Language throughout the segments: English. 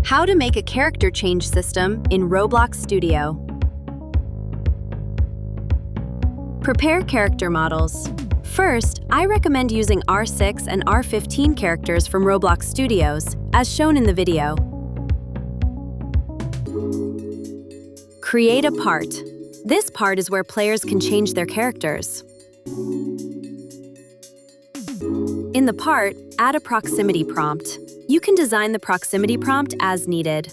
How to make a character change system in Roblox Studio. Prepare character models. First, I recommend using R6 and R15 characters from Roblox Studios, as shown in the video. Create a part. This part is where players can change their characters. In the part, add a proximity prompt. You can design the proximity prompt as needed.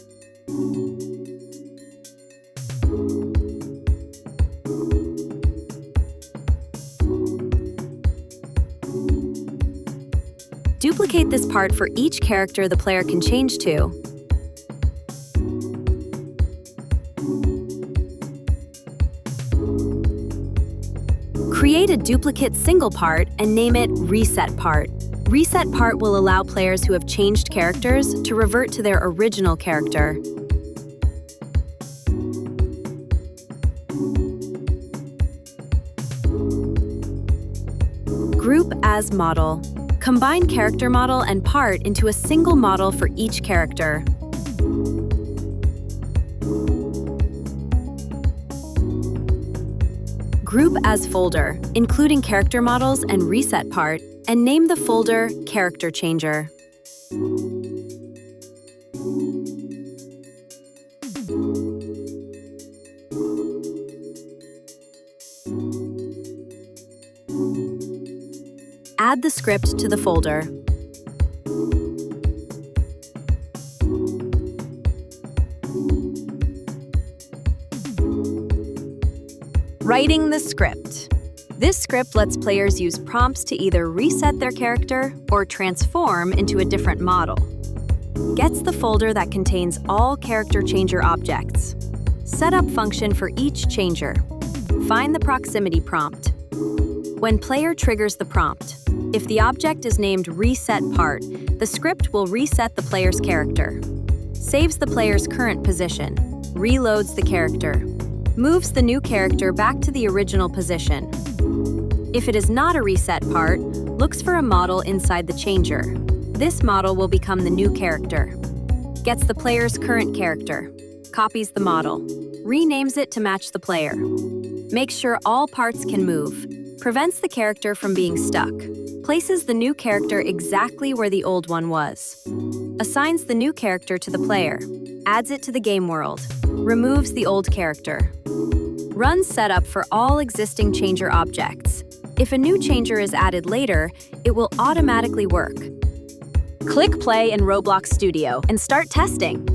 Duplicate this part for each character the player can change to. Create a duplicate single part and name it Reset Part. Reset Part will allow players who have changed characters to revert to their original character. Group as model. Combine character model and part into a single model for each character. Group as folder, including character models and reset part, and name the folder CharacterChanger. Add the script to the folder. Writing the script. This script lets players use prompts to either reset their character or transform into a different model. Gets the folder that contains all CharacterChanger objects. Setup function for each changer. Find the proximity prompt. When player triggers the prompt, if the object is named Reset Part, the script will reset the player's character. Saves the player's current position. Reloads the character. Moves the new character back to the original position. If it is not a reset part, looks for a model inside the changer. This model will become the new character. Gets the player's current character. Copies the model. Renames it to match the player. Makes sure all parts can move. Prevents the character from being stuck. Places the new character exactly where the old one was. Assigns the new character to the player. Adds it to the game world. Removes the old character. Runs setup for all existing changer objects. If a new changer is added later, it will automatically work. Click play in Roblox Studio and start testing.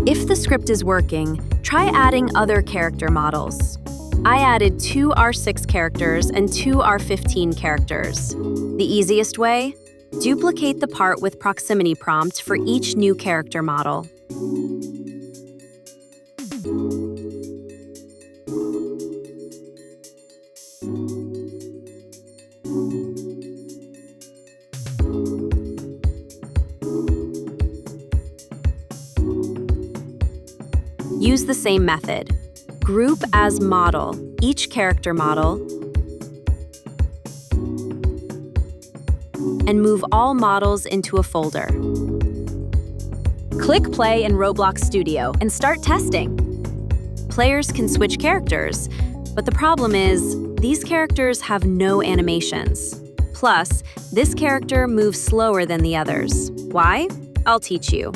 If the script is working, try adding other character models. I added 2 R6 characters and 2 R15 characters. The easiest way? Duplicate the part with proximity prompt for each new character model. Use the same method. Group as model, each character model, and move all models into a folder. Click play in Roblox Studio and start testing. Players can switch characters, but the problem is, these characters have no animations. Plus, this character moves slower than the others. Why? I'll teach you.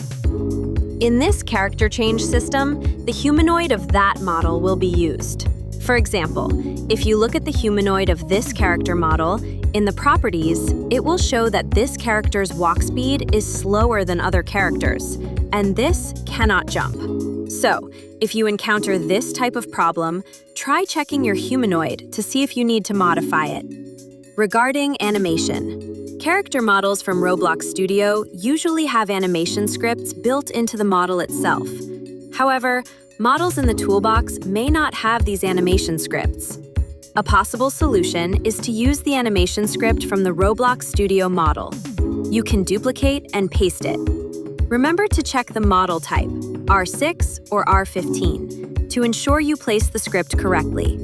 In this character change system, the humanoid of that model will be used. For example, if you look at the humanoid of this character model, in the properties, it will show that this character's walk speed is slower than other characters, and this cannot jump. So, if you encounter this type of problem, try checking your humanoid to see if you need to modify it. Regarding animation, character models from Roblox Studio usually have animation scripts built into the model itself. However, models in the toolbox may not have these animation scripts. A possible solution is to use the animation script from the Roblox Studio model. You can duplicate and paste it. Remember to check the model type, R6 or R15, to ensure you place the script correctly.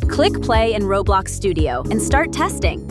Click play in Roblox Studio and start testing.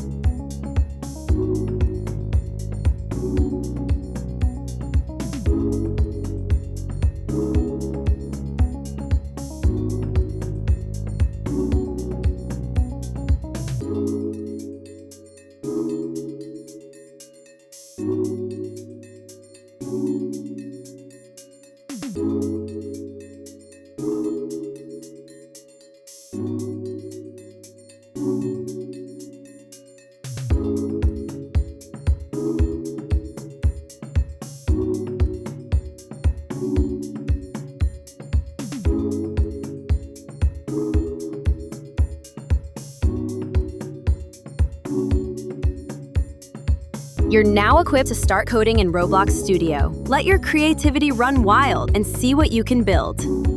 You're now equipped to start coding in Roblox Studio. Let your creativity run wild and see what you can build.